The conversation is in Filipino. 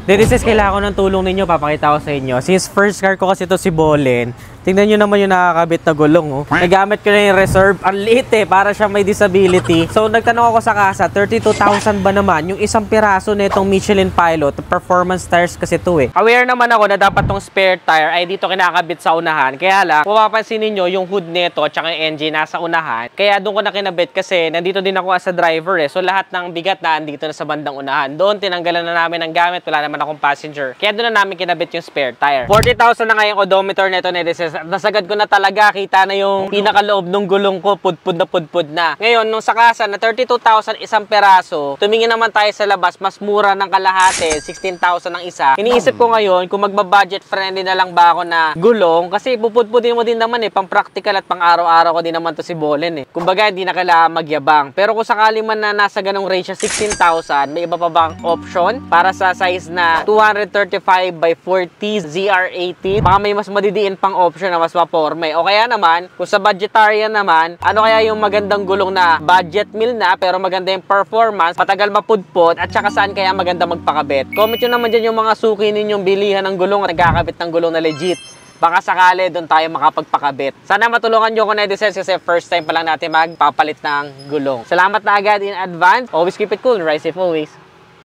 This is kailangan ko ng tulong ninyo, papakita ko sa inyo. Since first car ko kasi ito si Bolen, tingnan nyo naman yung nakakabit na gulong. Oh. Nagamit ko na yung reserve. Ang liit para siya may disability. So nagtanong ako sa kasa, 32,000 ba naman yung isang piraso na itong Michelin Pilot? Performance tires kasi ito eh. Aware naman ako na dapat tong spare tire ay dito kinakabit sa unahan. Kaya lang, kung mapapansin ninyo yung hood nito at saka yung engine nasa unahan. Kaya doon ko na kinabit kasi nandito din ako as a driver eh. So lahat ng bigat na andito na sa bandang unahan. Doon tinanggalan na namin ng gamit. Wala naman akong passenger. Kaya doon na namin kinabit yung spare tire. 40,000 na nga yung odometer nito na nasagad ko na talaga. Kita na yung pinakaloob ng gulong ko. Pudpud na. Ngayon, nung sa kasa na 32,000 isang peraso, tumingin naman tayo sa labas. Mas mura ng kalahati. 16,000 ang isa. Iniisip ko ngayon kung magba-budget friendly na lang ba ako na gulong. Kasi pupudpudin mo din naman eh. Pang practical at pang araw-araw ko din naman to si Bolen eh. Kumbaga, hindi na kailangan magyabang. Pero kung sakali man na nasa ganong range na 16,000, may iba pa bang option para sa size na 235 by 40 ZR18. Baka may mas madidiin pang option na mas maporme. O kaya naman, kung sa budgetarian naman, ano kaya yung magandang gulong na budget meal na pero maganda yung performance, patagal mapudpot at saka saan kaya maganda magpakabit. Comment nyo naman dyan yung mga suki ninyong bilihan ng gulong at nagkakabit ng gulong na legit. Baka sakali doon tayo makapagpakabit. Sana matulungan nyo ko na i-desense kasi first time pa lang natin magpapalit ng gulong. Salamat na agad in advance. Always keep it cool. Ride safe always.